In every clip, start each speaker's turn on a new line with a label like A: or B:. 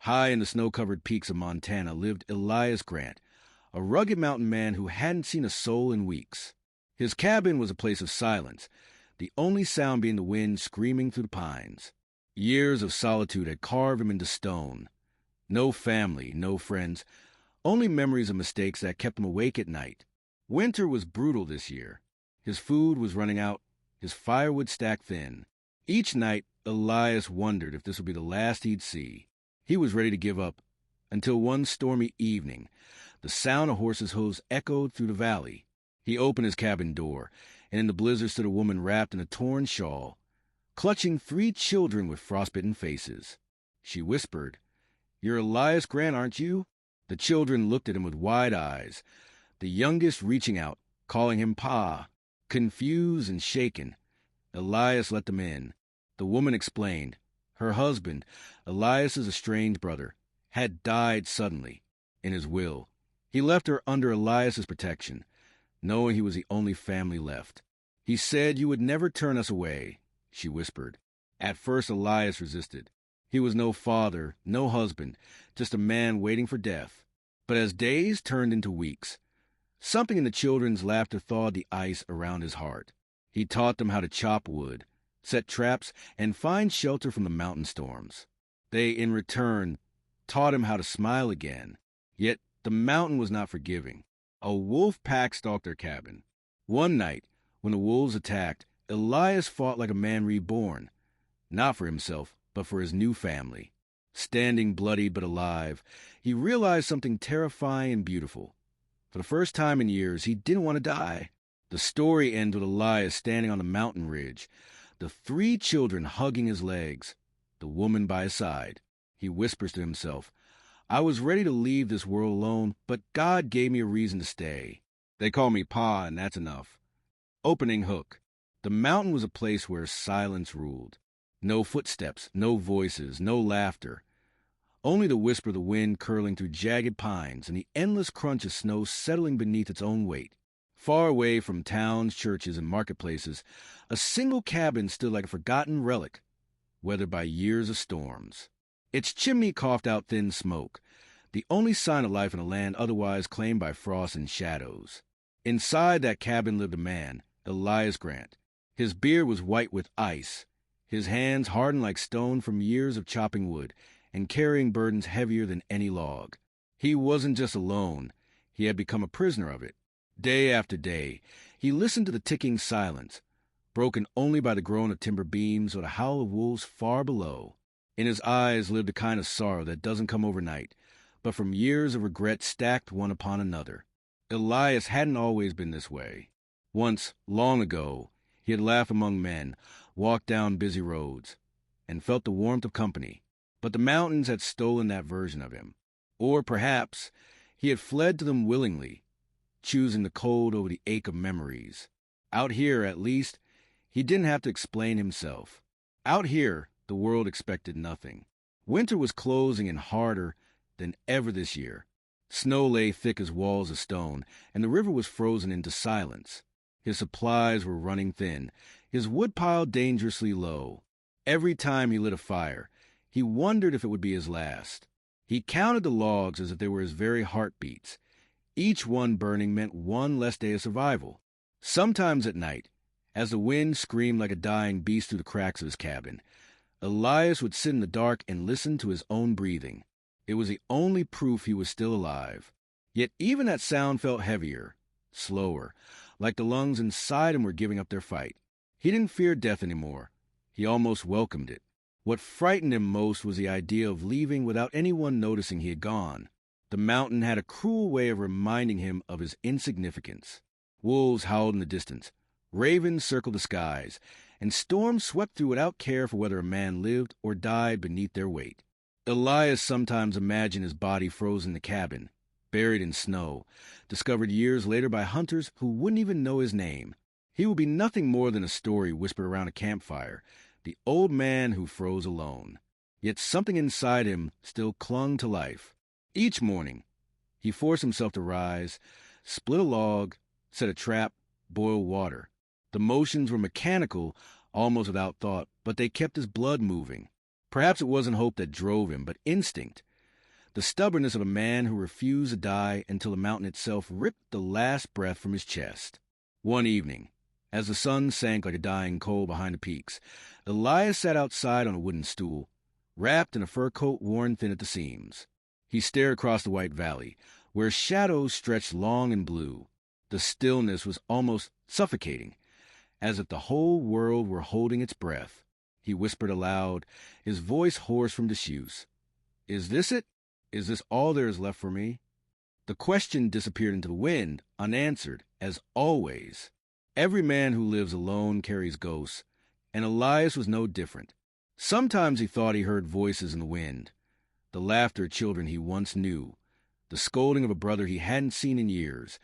A: High in the snow-covered peaks of Montana lived Elias Grant, a rugged mountain man who hadn't seen a soul in weeks. His cabin was a place of silence, the only sound being the wind screaming through the pines. Years of solitude had carved him into stone. No family, no friends, only memories of mistakes that kept him awake at night. Winter was brutal this year. His food was running out, his firewood stacked thin. Each night, Elias wondered if this would be the last he'd see. He was ready to give up, until one stormy evening, the sound of horses' hooves echoed through the valley. He opened his cabin door, and in the blizzard stood a woman wrapped in a torn shawl, clutching 3 children with frostbitten faces. She whispered, "You're Elias Grant, aren't you?" The children looked at him with wide eyes, the youngest reaching out, calling him Pa. Confused and shaken, Elias let them in. The woman explained. Her husband, Elias's estranged brother, had died suddenly in his will. He left her under Elias's protection, knowing he was the only family left. "He said you would never turn us away," she whispered. At first, Elias resisted. He was no father, no husband, just a man waiting for death. But as days turned into weeks, something in the children's laughter thawed the ice around his heart. He taught them how to chop wood, set traps, and find shelter from the mountain storms. They, in return, taught him how to smile again. Yet the mountain was not forgiving. A wolf pack stalked their cabin. One night, when the wolves attacked, Elias fought like a man reborn, not for himself, but for his new family. Standing bloody but alive, he realized something terrifying and beautiful. For the first time in years, he didn't want to die. The story ends with Elias standing on the mountain ridge, the 3 children hugging his legs, the woman by his side. He whispers to himself, "I was ready to leave this world alone, but God gave me a reason to stay. They call me Pa, and that's enough." Opening hook. The mountain was a place where silence ruled. No footsteps, no voices, no laughter. Only the whisper of the wind curling through jagged pines and the endless crunch of snow settling beneath its own weight. Far away from towns, churches, and marketplaces, a single cabin stood like a forgotten relic, weathered by years of storms. Its chimney coughed out thin smoke, the only sign of life in a land otherwise claimed by frost and shadows. Inside that cabin lived a man, Elias Grant. His beard was white with ice, his hands hardened like stone from years of chopping wood and carrying burdens heavier than any log. He wasn't just alone, he had become a prisoner of it. Day after day, he listened to the ticking silence, broken only by the groan of timber beams or the howl of wolves far below. In his eyes lived a kind of sorrow that doesn't come overnight, but from years of regret stacked one upon another. Elias hadn't always been this way. Once, long ago, he had laughed among men, walked down busy roads, and felt the warmth of company. But the mountains had stolen that version of him. Or perhaps he had fled to them willingly, choosing the cold over the ache of memories. Out here, at least, he didn't have to explain himself. Out here, the world expected nothing. Winter was closing in harder than ever this year. Snow lay thick as walls of stone, and the river was frozen into silence. His supplies were running thin, his woodpile dangerously low. Every time he lit a fire, he wondered if it would be his last. He counted the logs as if they were his very heartbeats. Each one burning meant one less day of survival. Sometimes at night, as the wind screamed like a dying beast through the cracks of his cabin, Elias would sit in the dark and listen to his own breathing. It was the only proof he was still alive. Yet even that sound felt heavier, slower, like the lungs inside him were giving up their fight. He didn't fear death anymore. He almost welcomed it. What frightened him most was the idea of leaving without anyone noticing he had gone. The mountain had a cruel way of reminding him of his insignificance. Wolves howled in the distance, ravens circled the skies, and storms swept through without care for whether a man lived or died beneath their weight. Elias sometimes imagined his body frozen in the cabin, buried in snow, discovered years later by hunters who wouldn't even know his name. He would be nothing more than a story whispered around a campfire, the old man who froze alone. Yet something inside him still clung to life. Each morning, he forced himself to rise, split a log, set a trap, boil water. The motions were mechanical, almost without thought, but they kept his blood moving. Perhaps it wasn't hope that drove him, but instinct. the stubbornness of a man who refused to die until the mountain itself ripped the last breath from his chest. One evening, as the sun sank like a dying coal behind the peaks, Elias sat outside on a wooden stool, wrapped in a fur coat worn thin at the seams. He stared across the white valley, where shadows stretched long and blue. The stillness was almost suffocating, as if the whole world were holding its breath. He whispered aloud, his voice hoarse from disuse. "Is this it? Is this all there is left for me?" The question disappeared into the wind, unanswered, as always. Every man who lives alone carries ghosts, and Elias was no different. Sometimes he thought he heard voices in the wind, the laughter of children he once knew, the scolding of a brother he hadn't seen in years,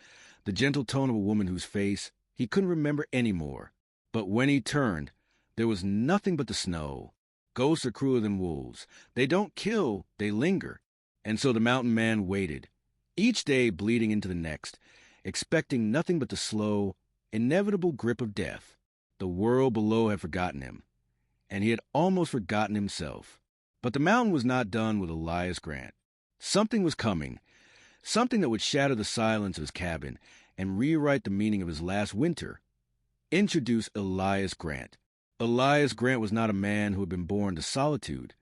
A: the gentle tone of a woman whose face he couldn't remember any more. But when he turned, there was nothing but the snow. Ghosts are crueler than wolves. They don't kill, they linger. And so the mountain man waited, each day bleeding into the next, expecting nothing but the slow, inevitable grip of death. The world below had forgotten him, and he had almost forgotten himself. But the mountain was not done with Elias Grant. Something was coming, something that would shatter the silence of his cabin and rewrite the meaning of his last winter. Introduce Elias Grant. Elias Grant was not a man who had been born to solitude.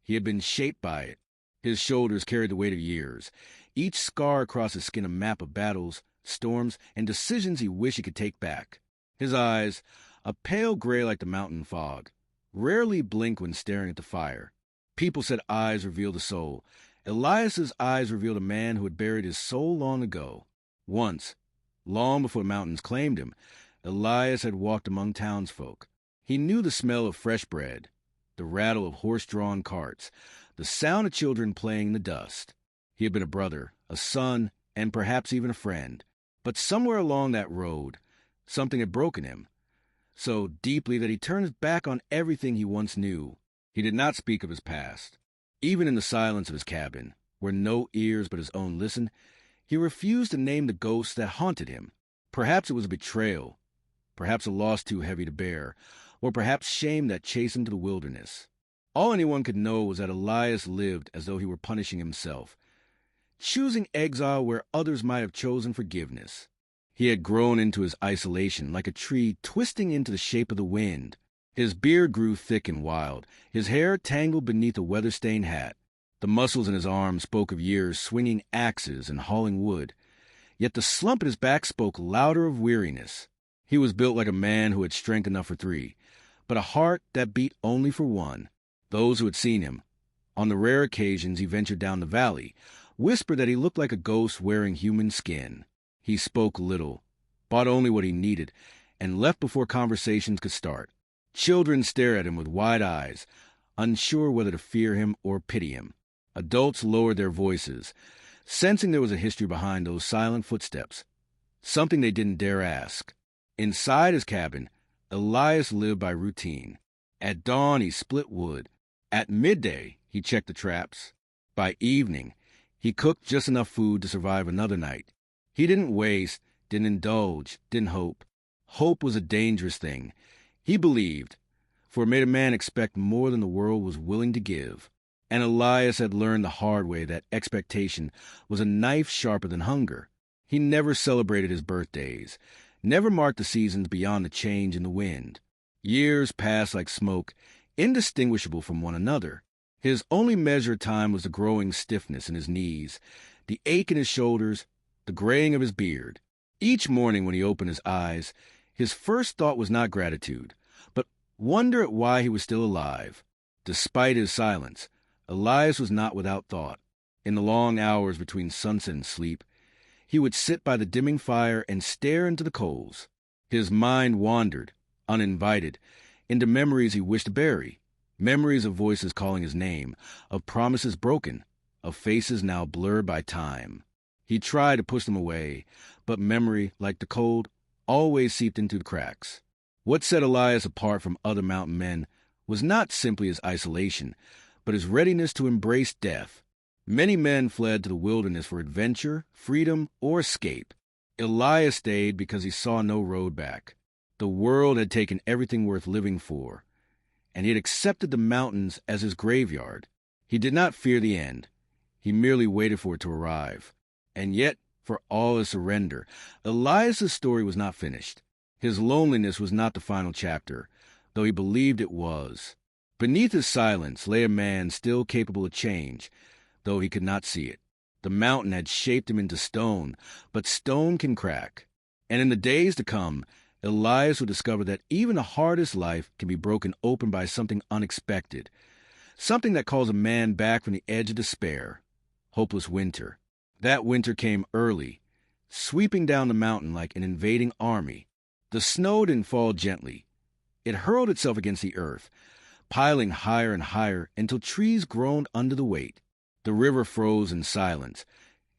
A: He had been shaped by it. His shoulders carried the weight of years, each scar across his skin a map of battles, storms, and decisions he wished he could take back. His eyes, a pale gray like the mountain fog, rarely blinked when staring at the fire. People said eyes revealed the soul. Elias's eyes revealed a man who had buried his soul long ago. Once, long before the mountains claimed him, Elias had walked among townsfolk. He knew the smell of fresh bread, the rattle of horse-drawn carts, the sound of children playing in the dust. He had been a brother, a son, and perhaps even a friend. But somewhere along that road, something had broken him, so deeply that he turned his back on everything he once knew. He did not speak of his past. Even in the silence of his cabin, where no ears but his own listened, he refused to name the ghosts that haunted him. Perhaps it was a betrayal, perhaps a loss too heavy to bear, or perhaps shame that chased him to the wilderness. All anyone could know was that Elias lived as though he were punishing himself, choosing exile where others might have chosen forgiveness. He had grown into his isolation like a tree twisting into the shape of the wind. His beard grew thick and wild, his hair tangled beneath a weather-stained hat. The muscles in his arms spoke of years swinging axes and hauling wood, yet the slump at his back spoke louder of weariness. He was built like a man who had strength enough for three, but a heart that beat only for one. Those who had seen him, on the rare occasions he ventured down the valley, whispered that he looked like a ghost wearing human skin. He spoke little, bought only what he needed, and left before conversations could start. Children stared at him with wide eyes, unsure whether to fear him or pity him. Adults lowered their voices, sensing there was a history behind those silent footsteps, something they didn't dare ask. Inside his cabin, Elias lived by routine. At dawn, he split wood. At midday, he checked the traps. By evening, he cooked just enough food to survive another night. He didn't waste, didn't indulge, didn't hope. Hope was a dangerous thing. He believed, for it made a man expect more than the world was willing to give. And Elias had learned the hard way that expectation was a knife sharper than hunger. He never celebrated his birthdays, never marked the seasons beyond the change in the wind. Years passed like smoke, indistinguishable from one another. His only measure of time was the growing stiffness in his knees, the ache in his shoulders, the graying of his beard. Each morning when he opened his eyes, his first thought was not gratitude, but wonder at why he was still alive. Despite his silence, Elias was not without thought. In the long hours between sunset and sleep, he would sit by the dimming fire and stare into the coals. His mind wandered, uninvited, into memories he wished to bury, memories of voices calling his name, of promises broken, of faces now blurred by time. He tried to push them away, but memory, like the cold, always seeped into the cracks. What set Elias apart from other mountain men was not simply his isolation, but his readiness to embrace death. Many men fled to the wilderness for adventure, freedom, or escape. Elias stayed because he saw no road back. The world had taken everything worth living for, and he had accepted the mountains as his graveyard. He did not fear the end. He merely waited for it to arrive. And yet, for all his surrender, Elias's story was not finished. His loneliness was not the final chapter, though he believed it was. Beneath his silence lay a man still capable of change, though he could not see it. The mountain had shaped him into stone, but stone can crack. And in the days to come, Elias would discover that even the hardest life can be broken open by something unexpected, something that calls a man back from the edge of despair. Hopeless winter. That winter came early, sweeping down the mountain like an invading army. The snow didn't fall gently. It hurled itself against the earth, piling higher and higher until trees groaned under the weight. The river froze in silence,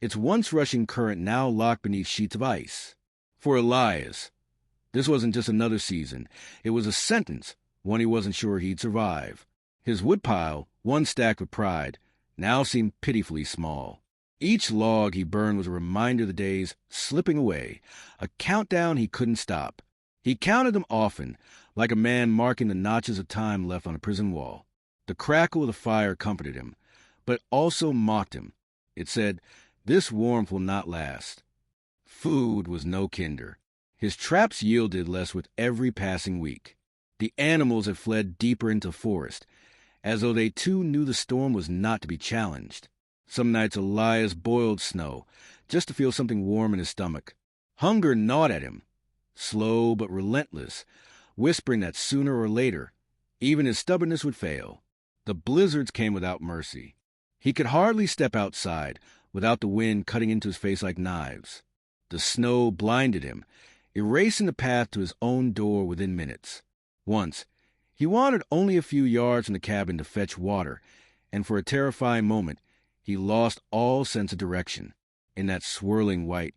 A: its once rushing current now locked beneath sheets of ice. For Elias, this wasn't just another season. It was a sentence, one he wasn't sure he'd survive. His woodpile, once stacked with pride, now seemed pitifully small. Each log he burned was a reminder of the days slipping away, a countdown he couldn't stop. He counted them often, like a man marking the notches of time left on a prison wall. The crackle of the fire comforted him, but also mocked him. It said, "This warmth will not last." Food was no kinder. His traps yielded less with every passing week. The animals had fled deeper into the forest, as though they too knew the storm was not to be challenged. Some nights Elias boiled snow, just to feel something warm in his stomach. Hunger gnawed at him, slow but relentless, whispering that sooner or later, even his stubbornness would fail. The blizzards came without mercy. He could hardly step outside without the wind cutting into his face like knives. The snow blinded him, erasing the path to his own door within minutes. Once, he wandered only a few yards from the cabin to fetch water, and for a terrifying moment, he lost all sense of direction. In that swirling white,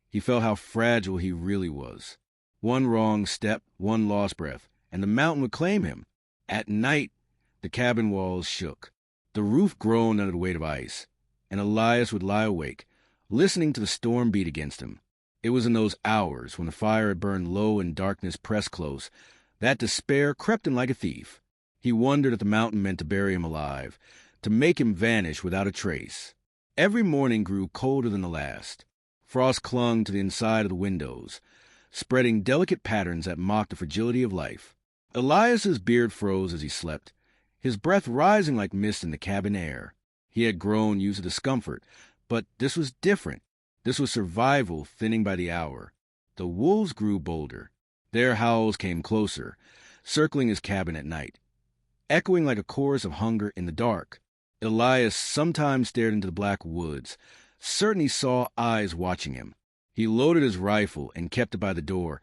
A: he felt how fragile he really was. One wrong step, one lost breath, and the mountain would claim him. At night, the cabin walls shook. The roof groaned under the weight of ice, and Elias would lie awake, listening to the storm beat against him. It was in those hours, when the fire had burned low and darkness pressed close, that despair crept him like a thief. He wondered if the mountain meant to bury him alive, to make him vanish without a trace. Every morning grew colder than the last. Frost clung to the inside of the windows, spreading delicate patterns that mocked the fragility of life. Elias's beard froze as he slept, his breath rising like mist in the cabin air. He had grown used to discomfort, but this was different. This was survival thinning by the hour. The wolves grew bolder. Their howls came closer, circling his cabin at night, echoing like a chorus of hunger in the dark. Elias sometimes stared into the black woods, certain he saw eyes watching him. He loaded his rifle and kept it by the door,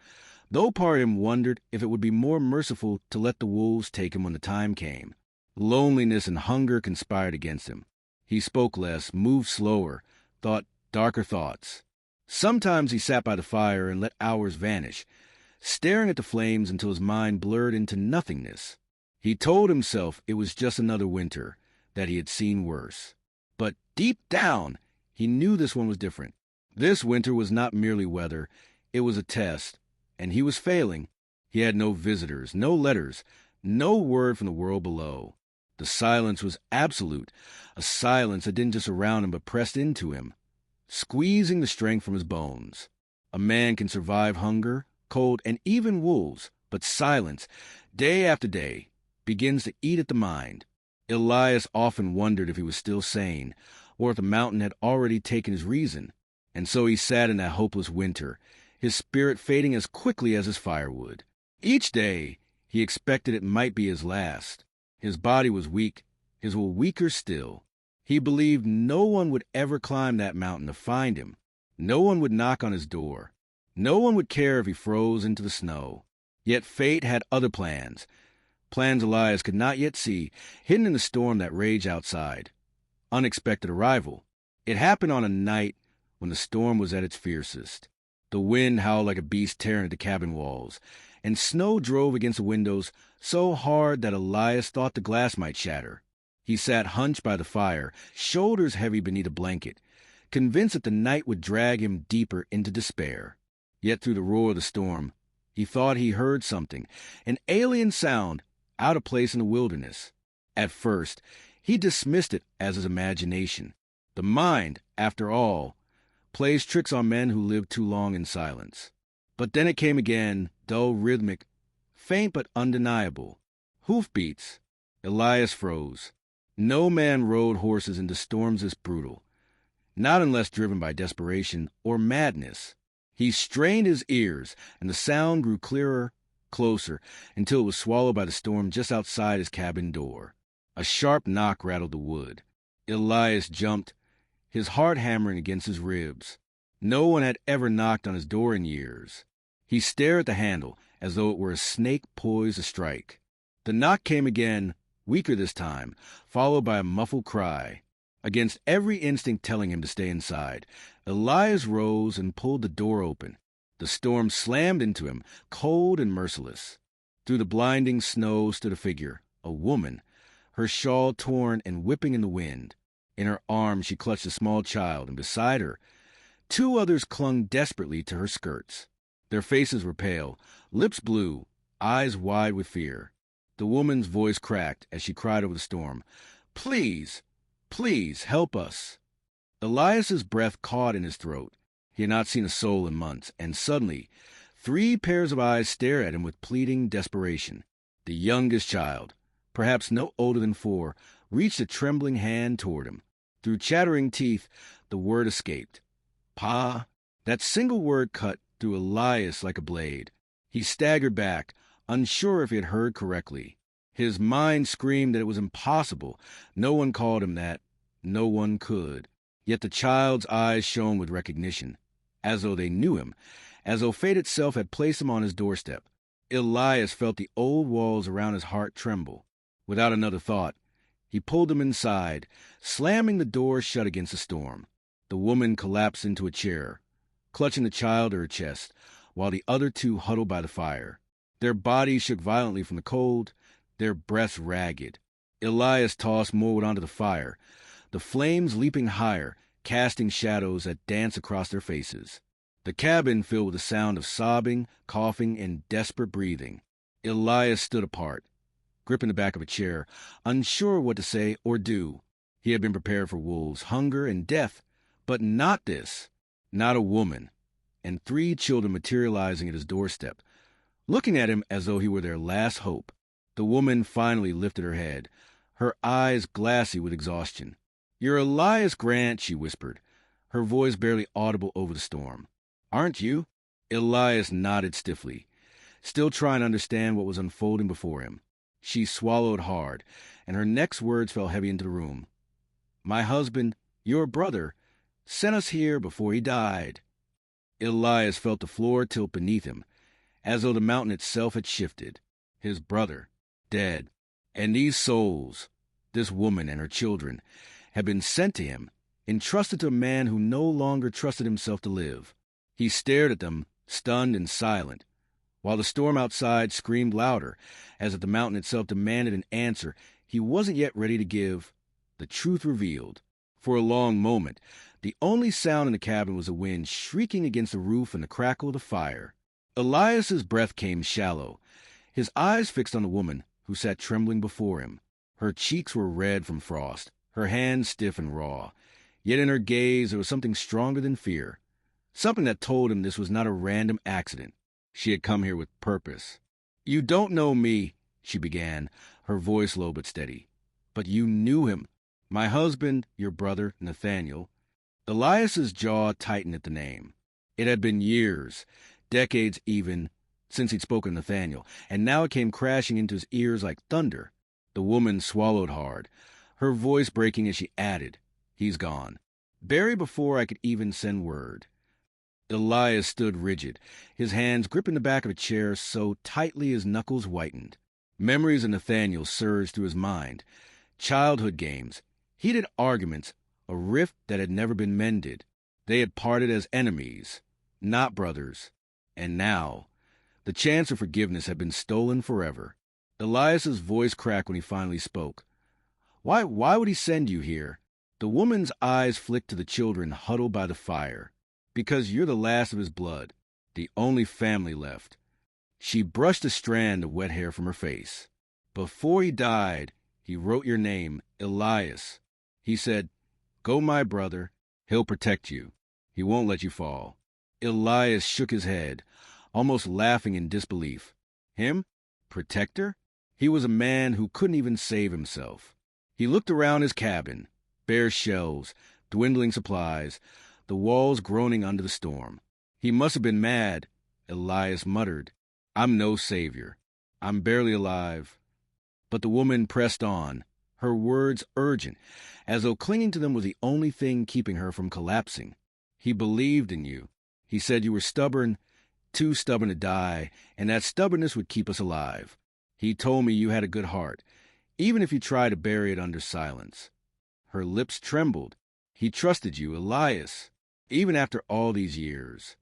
A: though part of him wondered if it would be more merciful to let the wolves take him when the time came. Loneliness and hunger conspired against him. He spoke less, moved slower, thought darker thoughts. Sometimes he sat by the fire and let hours vanish, staring at the flames until his mind blurred into nothingness. He told himself it was just another winter, that he had seen worse. But deep down, he knew this one was different. This winter was not merely weather, it was a test, and he was failing. He had no visitors, no letters, no word from the world below. The silence was absolute, a silence that didn't just surround him but pressed into him, squeezing the strength from his bones. A man can survive hunger, cold, and even wolves, but silence, day after day, begins to eat at the mind. Elias often wondered if he was still sane, or if the mountain had already taken his reason. And so he sat in that hopeless winter, his spirit fading as quickly as his firewood. Each day, he expected it might be his last. His body was weak, his will weaker still. He believed no one would ever climb that mountain to find him. No one would knock on his door. No one would care if he froze into the snow. Yet fate had other plans, plans Elias could not yet see, hidden in the storm that raged outside. Unexpected arrival. It happened on a night when the storm was at its fiercest. The wind howled like a beast tearing at the cabin walls, and snow drove against the windows so hard that Elias thought the glass might shatter. He sat hunched by the fire, shoulders heavy beneath a blanket, convinced that the night would drag him deeper into despair. Yet through the roar of the storm, he thought he heard something, an alien sound, out of place in the wilderness. At first, he dismissed it as his imagination. The mind, after all, plays tricks on men who live too long in silence. But then it came again, dull, rhythmic, faint but undeniable. Hoofbeats. Elias froze. No man rode horses into storms this brutal, not unless driven by desperation or madness. He strained his ears, and the sound grew clearer, closer, until it was swallowed by the storm just outside his cabin door. A sharp knock rattled the wood. Elias jumped, his heart hammering against his ribs. No one had ever knocked on his door in years. He stared at the handle, as though it were a snake poised to strike. The knock came again, weaker this time, followed by a muffled cry. Against every instinct telling him to stay inside, Elias rose and pulled the door open. The storm slammed into him, cold and merciless. Through the blinding snow stood a figure, a woman, her shawl torn and whipping in the wind. In her arms she clutched a small child, and beside her, two others clung desperately to her skirts. Their faces were pale, lips blue, eyes wide with fear. The woman's voice cracked as she cried over the storm, "Please, please help us." Elias's breath caught in his throat. He had not seen a soul in months, and suddenly 3 pairs of eyes stared at him with pleading desperation. The youngest child, perhaps no older than 4, reached a trembling hand toward him. Through chattering teeth, the word escaped. "Pa." That single word cut through Elias like a blade. He staggered back, unsure if he had heard correctly. His mind screamed that it was impossible. No one called him that. No one could. Yet the child's eyes shone with recognition, as though they knew him, as though fate itself had placed him on his doorstep. Elias felt the old walls around his heart tremble. Without another thought, he pulled them inside, slamming the door shut against the storm. The woman collapsed into a chair, clutching the child to her chest, while the other 2 huddled by the fire. Their bodies shook violently from the cold, their breaths ragged. Elias tossed more wood onto the fire, the flames leaping higher, casting shadows that danced across their faces. The cabin filled with the sound of sobbing, coughing, and desperate breathing. Elias stood apart, gripping the back of a chair, unsure what to say or do. He had been prepared for wolves, hunger, and death, but not this. Not a woman, and 3 children materializing at his doorstep, looking at him as though he were their last hope. The woman finally lifted her head, her eyes glassy with exhaustion. "You're Elias Grant," she whispered, her voice barely audible over the storm. "Aren't you?" Elias nodded stiffly, still trying to understand what was unfolding before him. She swallowed hard, and her next words fell heavy into the room. "My husband, your brother, sent us here before he died." Elias felt the floor tilt beneath him, as though the mountain itself had shifted. His brother, dead. And these souls, this woman and her children, had been sent to him, entrusted to a man who no longer trusted himself to live. He stared at them, stunned and silent, while the storm outside screamed louder, as if the mountain itself demanded an answer he wasn't yet ready to give. The truth revealed. For a long moment, the only sound in the cabin was the wind shrieking against the roof and the crackle of the fire. Elias's breath came shallow, his eyes fixed on the woman who sat trembling before him. Her cheeks were red from frost, her hands stiff and raw. Yet in her gaze there was something stronger than fear, something that told him this was not a random accident. She had come here with purpose. "You don't know me," she began, her voice low but steady. "But you knew him. My husband, your brother, Nathaniel." Elias's jaw tightened at the name. It had been years, decades even, since he'd spoken to Nathaniel, and now it came crashing into his ears like thunder. The woman swallowed hard, her voice breaking as she added, "He's gone. Buried before I could even send word." Elias stood rigid, his hands gripping the back of a chair so tightly his knuckles whitened. Memories of Nathaniel surged through his mind. Childhood games, heated arguments, a rift that had never been mended. They had parted as enemies, not brothers. And now, the chance of forgiveness had been stolen forever. Elias's voice cracked when he finally spoke. Why would he send you here?" The woman's eyes flicked to the children huddled by the fire. "Because you're the last of his blood, the only family left." She brushed a strand of wet hair from her face. "Before he died, he wrote your name, Elias. He said, Go, my brother. He'll protect you. He won't let you fall. Elias shook his head, almost laughing in disbelief. Him? Protector? He was a man who couldn't even save himself. He looked around his cabin, bare shelves, dwindling supplies, the walls groaning under the storm. He must have been mad. Elias muttered, I'm no savior. I'm barely alive. But the woman pressed on, her words urgent, as though clinging to them was the only thing keeping her from collapsing. He believed in you. He said you were stubborn, too stubborn to die, and that stubbornness would keep us alive. He told me you had a good heart, even if you tried to bury it under silence. Her lips trembled. He trusted you, Elias, even after all these years.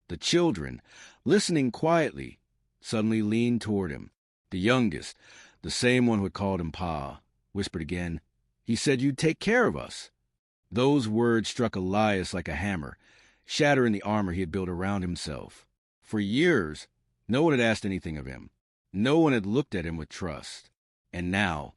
A: The children, listening quietly, suddenly leaned toward him. The youngest, the same one who had called him Pa, whispered again, He said you'd take care of us. Those words struck Elias like a hammer, shattering the armor he had built around himself. For years, no one had asked anything of him. No one had looked at him with trust. And now,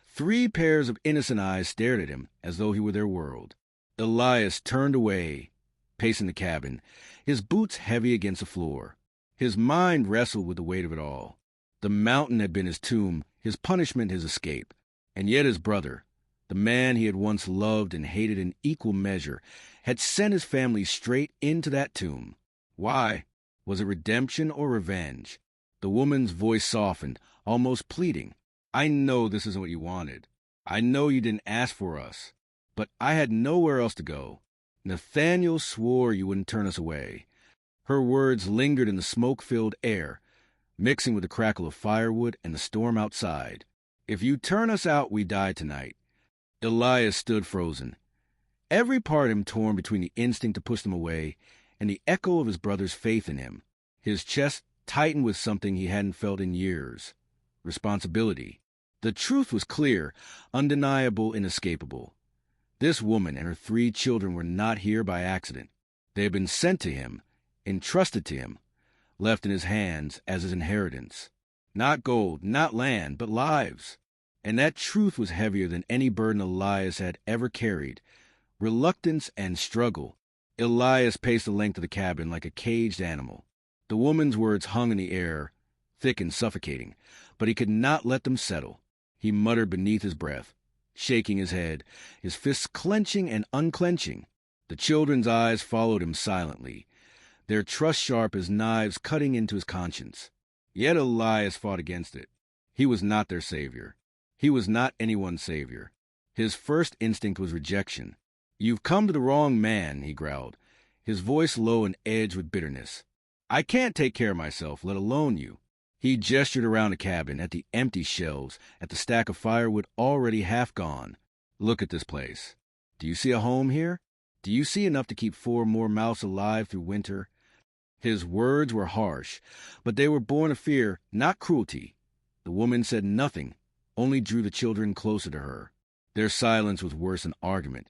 A: 3 pairs of innocent eyes stared at him as though he were their world. Elias turned away, pacing the cabin, his boots heavy against the floor. His mind wrestled with the weight of it all. The mountain had been his tomb, his punishment his escape. And yet his brother, the man he had once loved and hated in equal measure, had sent his family straight into that tomb. Why? Was it redemption or revenge? The woman's voice softened, almost pleading. I know this isn't what you wanted. I know you didn't ask for us. But I had nowhere else to go. Nathaniel swore you wouldn't turn us away. Her words lingered in the smoke-filled air, mixing with the crackle of firewood and the storm outside. If you turn us out, we die tonight. Elias stood frozen, every part of him torn between the instinct to push them away and the echo of his brother's faith in him. His chest tightened with something he hadn't felt in years. Responsibility. The truth was clear, undeniable, inescapable. This woman and her 3 children were not here by accident. They had been sent to him, entrusted to him, left in his hands as his inheritance. Not gold, not land, but lives. And that truth was heavier than any burden Elias had ever carried. Reluctance and struggle. Elias paced the length of the cabin like a caged animal. The woman's words hung in the air, thick and suffocating, but he could not let them settle. He muttered beneath his breath, shaking his head, his fists clenching and unclenching. The children's eyes followed him silently, their trust sharp as knives cutting into his conscience. Yet Elias fought against it. He was not their savior. He was not anyone's savior. His first instinct was rejection. You've come to the wrong man, he growled, his voice low and edged with bitterness. I can't take care of myself, let alone you. He gestured around the cabin, at the empty shelves, at the stack of firewood already half gone. Look at this place. Do you see a home here? Do you see enough to keep 4 more mouths alive through winter? His words were harsh, but they were born of fear, not cruelty. The woman said nothing, only drew the children closer to her. Their silence was worse than argument.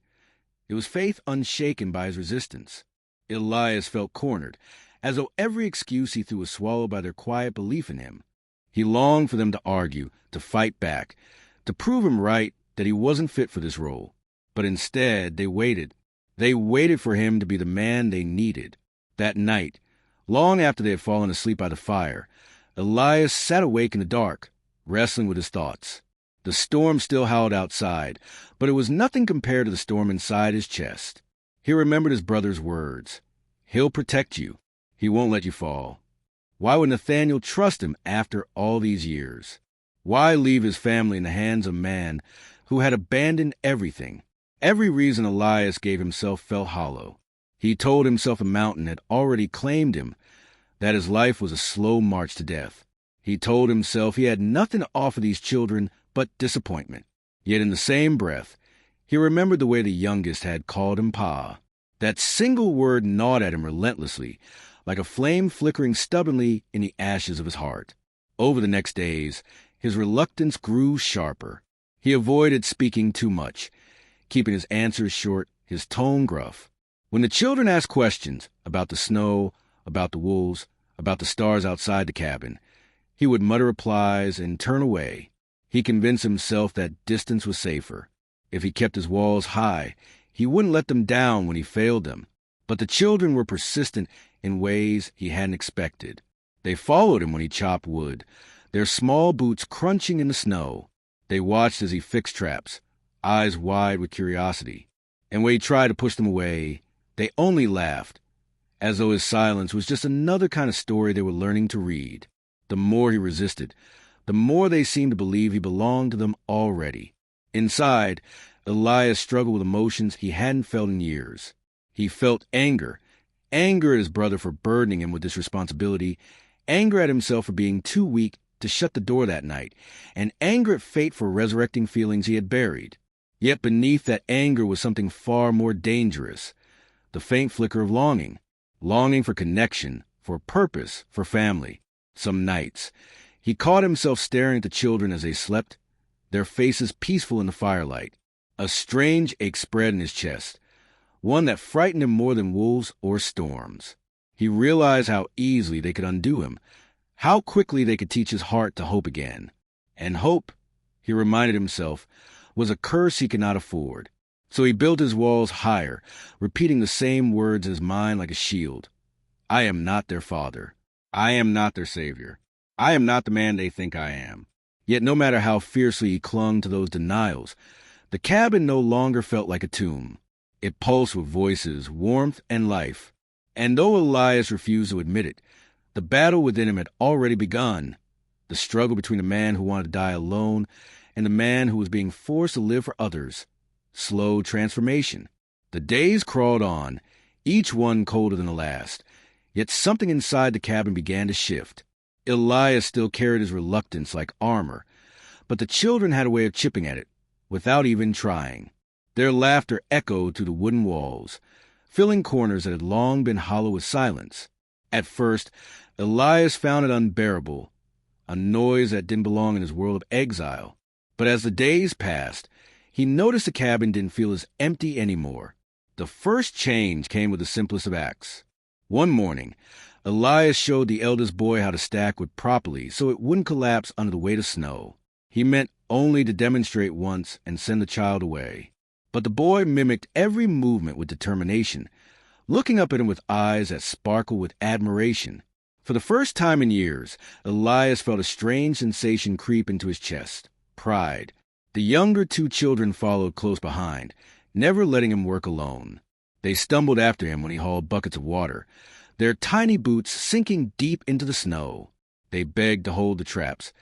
A: It was faith unshaken by his resistance. Elias felt cornered, as though every excuse he threw was swallowed by their quiet belief in him. He longed for them to argue, to fight back, to prove him right that he wasn't fit for this role. But instead, they waited. They waited for him to be the man they needed. That night, long after they had fallen asleep by the fire, Elias sat awake in the dark, wrestling with his thoughts. The storm still howled outside, but it was nothing compared to the storm inside his chest. He remembered his brother's words. He'll protect you. He won't let you fall. Why would Nathaniel trust him after all these years? Why leave his family in the hands of a man who had abandoned everything? Every reason Elias gave himself felt hollow. He told himself the mountain had already claimed him, that his life was a slow march to death. He told himself he had nothing to offer these children but disappointment. Yet in the same breath, he remembered the way the youngest had called him Pa. That single word gnawed at him relentlessly, like a flame flickering stubbornly in the ashes of his heart. Over the next days, his reluctance grew sharper. He avoided speaking too much, keeping his answers short, his tone gruff. When the children asked questions about the snow, about the wolves, about the stars outside the cabin, he would mutter replies and turn away. He convinced himself that distance was safer. If he kept his walls high, He wouldn't let them down when he failed them. But the children were persistent in ways he hadn't expected. They followed him when he chopped wood, their small boots crunching in the snow. They watched as he fixed traps, eyes wide with curiosity. And when he tried to push them away, they only laughed, as though his silence was just another kind of story they were learning to read. The more he resisted, the more they seemed to believe he belonged to them already. Inside, Elias struggled with emotions he hadn't felt in years. He felt anger at his brother for burdening him with this responsibility, anger at himself for being too weak to shut the door that night, and anger at fate for resurrecting feelings he had buried. Yet beneath that anger was something far more dangerous, the faint flicker of longing for connection, for purpose, for family. Some nights, he caught himself staring at the children as they slept, their faces peaceful in the firelight. A strange ache spread in his chest, one that frightened him more than wolves or storms. He realized how easily they could undo him, how quickly they could teach his heart to hope again. And hope, he reminded himself, was a curse he could not afford. So he built his walls higher, repeating the same words in his mind like a shield. I am not their father. I am not their savior. I am not the man they think I am. Yet no matter how fiercely he clung to those denials, the cabin no longer felt like a tomb. It pulsed with voices, warmth, and life. And though Elias refused to admit it, the battle within him had already begun. The struggle between the man who wanted to die alone and the man who was being forced to live for others. Slow transformation. The days crawled on, each one colder than the last. Yet something inside the cabin began to shift. Elias still carried his reluctance like armor, but the children had a way of chipping at it, without even trying. Their laughter echoed through the wooden walls, filling corners that had long been hollow with silence. At first, Elias found it unbearable, a noise that didn't belong in his world of exile. But as the days passed, he noticed the cabin didn't feel as empty anymore. The first change came with the simplest of acts. One morning, Elias showed the eldest boy how to stack wood properly so it wouldn't collapse under the weight of snow. He meant only to demonstrate once and send the child away. But the boy mimicked every movement with determination, looking up at him with eyes that sparkled with admiration. For the first time in years, Elias felt a strange sensation creep into his chest. Pride. The younger two children followed close behind, never letting him work alone. They stumbled after him when he hauled buckets of water, their tiny boots sinking deep into the snow. They begged to hold the traps,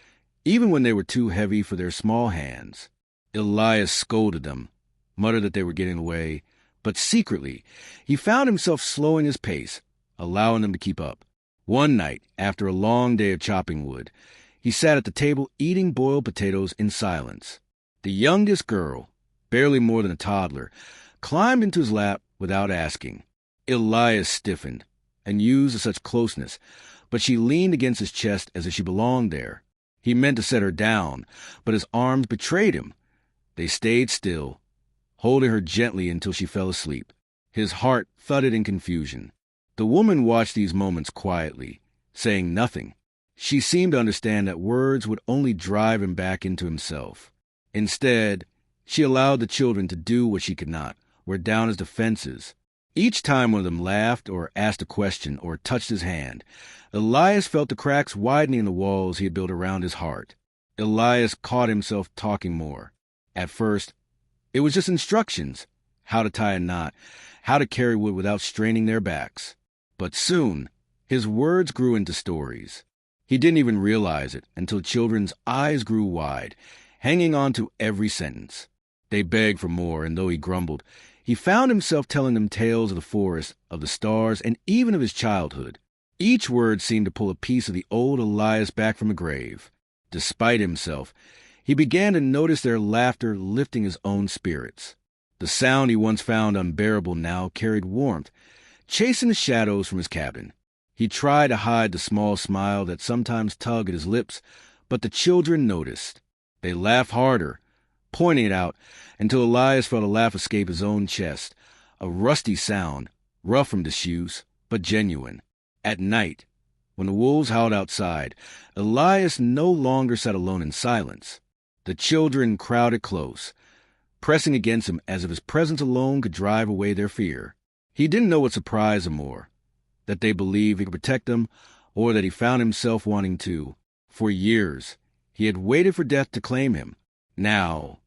A: even when they were too heavy for their small hands. Elias scolded them, muttered that they were getting away, but secretly, he found himself slowing his pace, allowing them to keep up. One night, after a long day of chopping wood, he sat at the table eating boiled potatoes in silence. The youngest girl, barely more than a toddler, climbed into his lap without asking. Elias stiffened, unused to such closeness, but she leaned against his chest as if she belonged there. He meant to set her down, but his arms betrayed him. They stayed still, holding her gently until she fell asleep. His heart thudded in confusion. The woman watched these moments quietly, saying nothing. She seemed to understand that words would only drive him back into himself. Instead, she allowed the children to do what she could not, wear down his defenses. Each time one of them laughed or asked a question or touched his hand, Elias felt the cracks widening in the walls he had built around his heart. Elias caught himself talking more. At first, it was just instructions, how to tie a knot, how to carry wood without straining their backs. But soon, his words grew into stories. He didn't even realize it until children's eyes grew wide, hanging on to every sentence. They begged for more, and though he grumbled, he found himself telling them tales of the forest, of the stars, and even of his childhood. Each word seemed to pull a piece of the old Elias back from the grave. Despite himself, he began to notice their laughter lifting his own spirits. The sound he once found unbearable now carried warmth, chasing the shadows from his cabin. He tried to hide the small smile that sometimes tugged at his lips, but the children noticed. They laughed harder, pointing it out, until Elias felt a laugh escape his own chest, a rusty sound, rough from disuse, but genuine. At night, when the wolves howled outside, Elias no longer sat alone in silence. The children crowded close, pressing against him as if his presence alone could drive away their fear. He didn't know what surprised him more, that they believed he could protect them, or that he found himself wanting to. For years, he had waited for death to claim him. Now,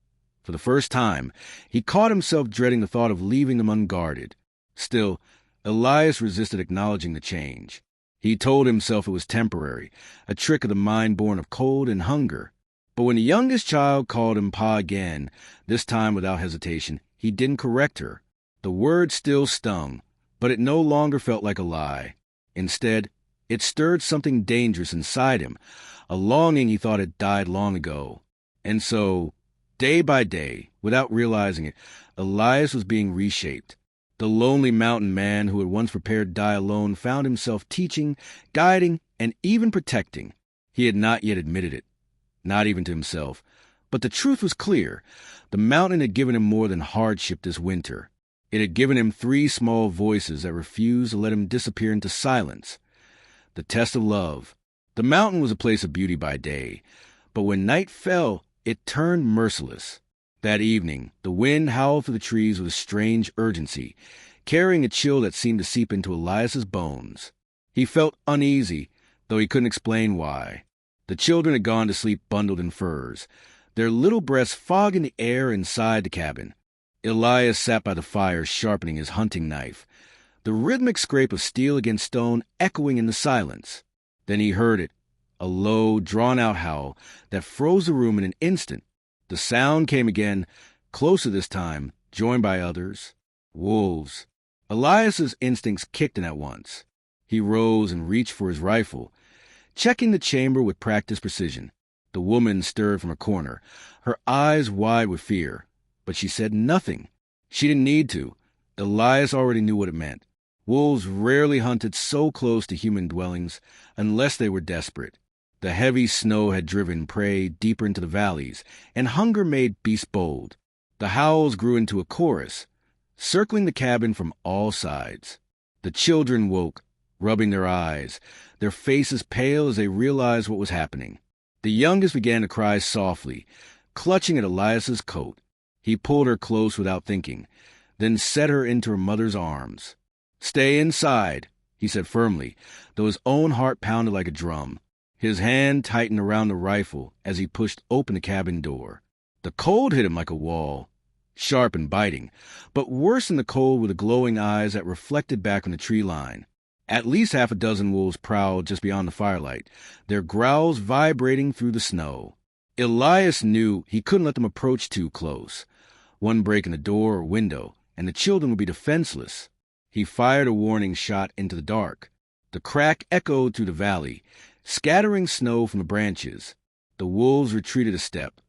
A: for the first time, he caught himself dreading the thought of leaving them unguarded. Still, Elias resisted acknowledging the change. He told himself it was temporary, a trick of the mind born of cold and hunger. But when the youngest child called him Pa again, this time without hesitation, he didn't correct her. The word still stung, but it no longer felt like a lie. Instead, it stirred something dangerous inside him, a longing he thought had died long ago. And so, day by day, without realizing it, Elias was being reshaped. The lonely mountain man who had once prepared to die alone found himself teaching, guiding, and even protecting. He had not yet admitted it, not even to himself. But the truth was clear. The mountain had given him more than hardship this winter. It had given him 3 small voices that refused to let him disappear into silence. The test of love. The mountain was a place of beauty by day, but when night fell, it turned merciless. That evening, the wind howled through the trees with a strange urgency, carrying a chill that seemed to seep into Elias's bones. He felt uneasy, though he couldn't explain why. The children had gone to sleep bundled in furs, their little breaths fogging the air inside the cabin. Elias sat by the fire, sharpening his hunting knife, the rhythmic scrape of steel against stone echoing in the silence. Then he heard it, a low, drawn-out howl that froze the room in an instant. The sound came again, closer this time, joined by others. Wolves. Elias's instincts kicked in at once. He rose and reached for his rifle, checking the chamber with practiced precision. The woman stirred from her corner, her eyes wide with fear, but she said nothing. She didn't need to. Elias already knew what it meant. Wolves rarely hunted so close to human dwellings unless they were desperate. The heavy snow had driven prey deeper into the valleys, and hunger made beasts bold. The howls grew into a chorus, circling the cabin from all sides. The children woke, rubbing their eyes, their faces pale as they realized what was happening. The youngest began to cry softly, clutching at Elias's coat. He pulled her close without thinking, then set her into her mother's arms. "Stay inside," he said firmly, though his own heart pounded like a drum. His hand tightened around the rifle as he pushed open the cabin door. The cold hit him like a wall, sharp and biting, but worse than the cold were the glowing eyes that reflected back on the tree line. At least 6 wolves prowled just beyond the firelight, their growls vibrating through the snow. Elias knew he couldn't let them approach too close. One break in the door or window, and the children would be defenseless. He fired a warning shot into the dark. The crack echoed through the valley, scattering snow from the branches. The wolves retreated a step,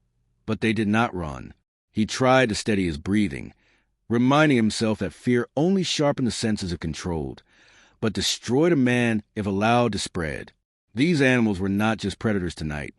A: but they did not run. He tried to steady his breathing, reminding himself that fear only sharpened the senses if controlled, but destroyed a man if allowed to spread. These animals were not just predators tonight.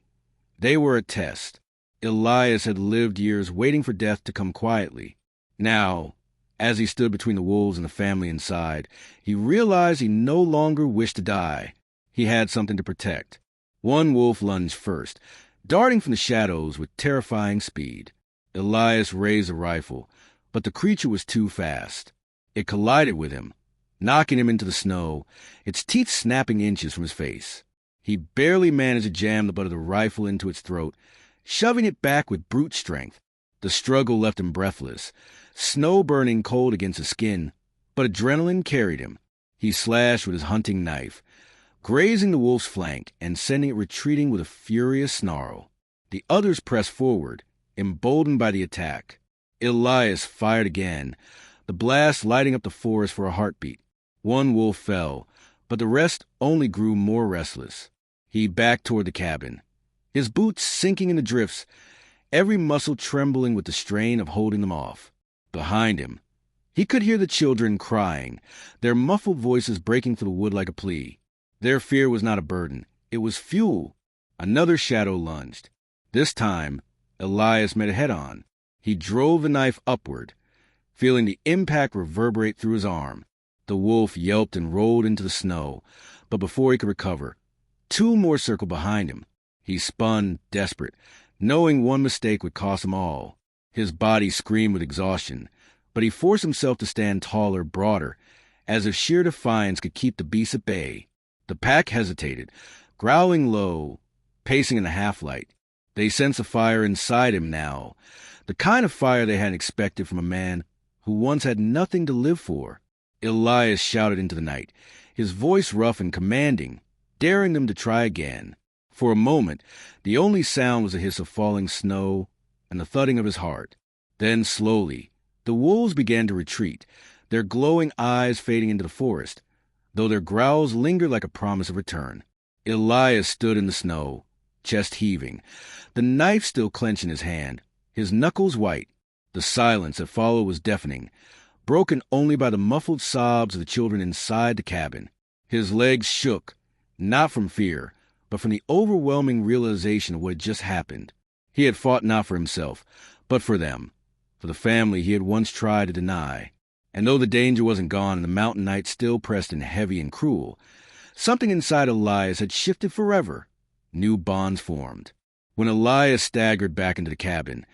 A: They were a test. Elias had lived years waiting for death to come quietly. Now, as he stood between the wolves and the family inside, he realized he no longer wished to die. He had something to protect. One wolf lunged first, darting from the shadows with terrifying speed. Elias raised a rifle, but the creature was too fast. It collided with him, knocking him into the snow, its teeth snapping inches from his face. He barely managed to jam the butt of the rifle into its throat, shoving it back with brute strength. The struggle left him breathless, snow burning cold against his skin, but adrenaline carried him. He slashed with his hunting knife, grazing the wolf's flank and sending it retreating with a furious snarl. The others pressed forward, emboldened by the attack. Elias fired again, the blast lighting up the forest for a heartbeat. One wolf fell, but the rest only grew more restless. He backed toward the cabin, his boots sinking in the drifts, every muscle trembling with the strain of holding them off. Behind him, he could hear the children crying, their muffled voices breaking through the wood like a plea. Their fear was not a burden. It was fuel. Another shadow lunged. This time, Elias met it head-on. He drove the knife upward, feeling the impact reverberate through his arm. The wolf yelped and rolled into the snow, but before he could recover, 2 more circled behind him. He spun, desperate, knowing one mistake would cost him all. His body screamed with exhaustion, but he forced himself to stand taller, broader, as if sheer defiance could keep the beast at bay. The pack hesitated, growling low, pacing in the half-light. They sensed a fire inside him now, the kind of fire they hadn't expected from a man who once had nothing to live for. Elias shouted into the night, his voice rough and commanding, daring them to try again. For a moment, the only sound was the hiss of falling snow and the thudding of his heart. Then, slowly, the wolves began to retreat, their glowing eyes fading into the forest, though their growls lingered like a promise of return. Elias stood in the snow, chest heaving, the knife still clenched in his hand, his knuckles white. The silence that followed was deafening, broken only by the muffled sobs of the children inside the cabin. His legs shook, not from fear, but from the overwhelming realization of what had just happened. He had fought not for himself, but for them, for the family he had once tried to deny. And though the danger wasn't gone and the mountain night still pressed in heavy and cruel, something inside Elias had shifted forever. New bonds formed. When Elias staggered back into the cabin,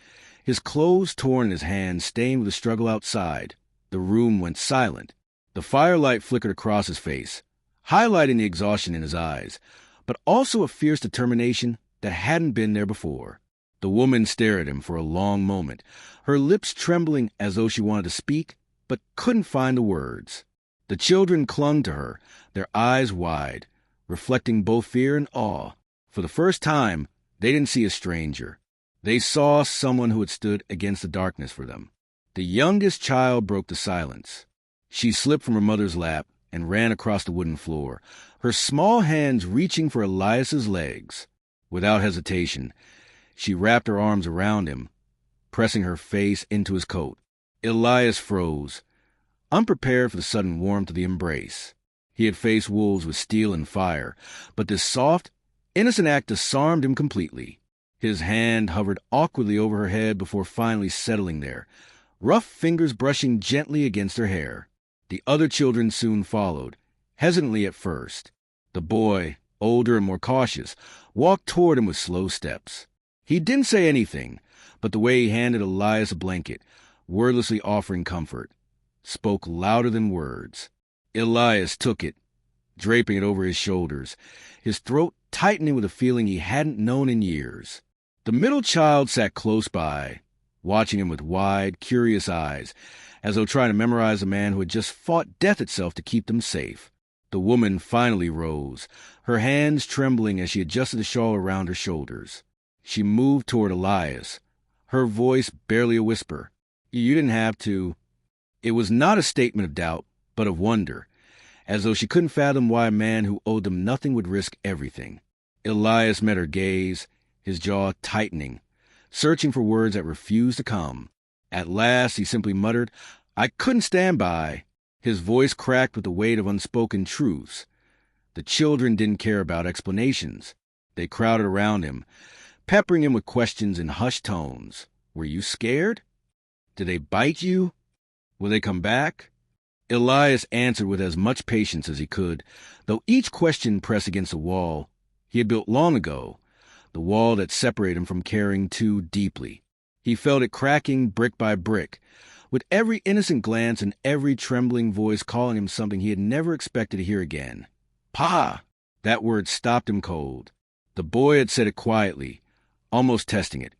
A: his clothes torn and his hands stained with the struggle outside, the room went silent. The firelight flickered across his face, highlighting the exhaustion in his eyes, but also a fierce determination that hadn't been there before. The woman stared at him for a long moment, her lips trembling as though she wanted to speak, but couldn't find the words. The children clung to her, their eyes wide, reflecting both fear and awe. For the first time, they didn't see a stranger. They saw someone who had stood against the darkness for them. The youngest child broke the silence. She slipped from her mother's lap and ran across the wooden floor, her small hands reaching for Elias's legs. Without hesitation, she wrapped her arms around him, pressing her face into his coat. Elias froze, unprepared for the sudden warmth of the embrace. He had faced wolves with steel and fire, but this soft, innocent act disarmed him completely. His hand hovered awkwardly over her head before finally settling there, rough fingers brushing gently against her hair. The other children soon followed, hesitantly at first. The boy, older and more cautious, walked toward him with slow steps. He didn't say anything, but the way he handed Elias a blanket, wordlessly offering comfort, spoke louder than words. Elias took it, draping it over his shoulders, his throat tightening with a feeling he hadn't known in years. The middle child sat close by, watching him with wide, curious eyes, as though trying to memorize a man who had just fought death itself to keep them safe. The woman finally rose, her hands trembling as she adjusted the shawl around her shoulders. She moved toward Elias, her voice barely a whisper. "You didn't have to." It was not a statement of doubt, but of wonder, as though she couldn't fathom why a man who owed them nothing would risk everything. Elias met her gaze, his jaw tightening, searching for words that refused to come. At last he simply muttered, "I couldn't stand by." His voice cracked with the weight of unspoken truths. The children didn't care about explanations. They crowded around him, peppering him with questions in hushed tones. "Were you scared? Did they bite you? Will they come back?" Elias answered with as much patience as he could, though each question pressed against a wall he had built long ago, the wall that separated him from caring too deeply. He felt it cracking brick by brick, with every innocent glance and every trembling voice calling him something he had never expected to hear again. "Pa!" That word stopped him cold. The boy had said it quietly, almost testing it,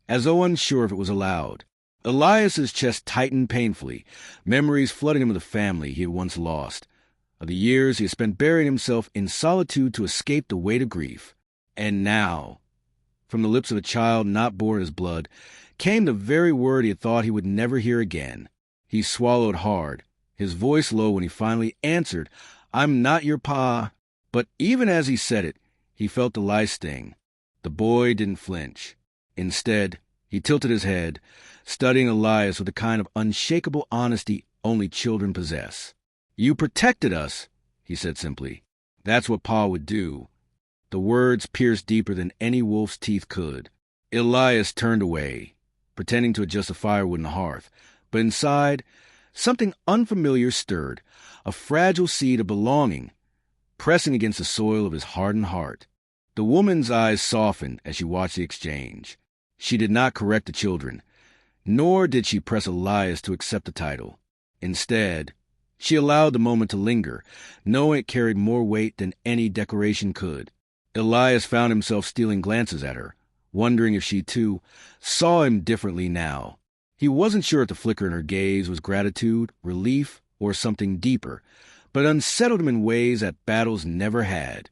A: as though unsure if it was allowed. Elias's chest tightened painfully, memories flooding him of the family he had once lost, of the years he had spent burying himself in solitude to escape the weight of grief. And now, from the lips of a child not born of his blood, came the very word he had thought he would never hear again. He swallowed hard, his voice low when he finally answered, "I'm not your pa." But even as he said it, he felt the lie sting. The boy didn't flinch. Instead, he tilted his head, studying Elias with a kind of unshakable honesty only children possess. "You protected us," he said simply. "That's what Pa would do." The words pierced deeper than any wolf's teeth could. Elias turned away, pretending to adjust the firewood in the hearth, but inside, something unfamiliar stirred, a fragile seed of belonging, pressing against the soil of his hardened heart. The woman's eyes softened as she watched the exchange. She did not correct the children, Nor did she press Elias to accept the title. Instead, she allowed the moment to linger, knowing it carried more weight than any declaration could. Elias found himself stealing glances at her, wondering if she, too, saw him differently now. He wasn't sure if the flicker in her gaze was gratitude, relief, or something deeper, but unsettled him in ways that battles never had.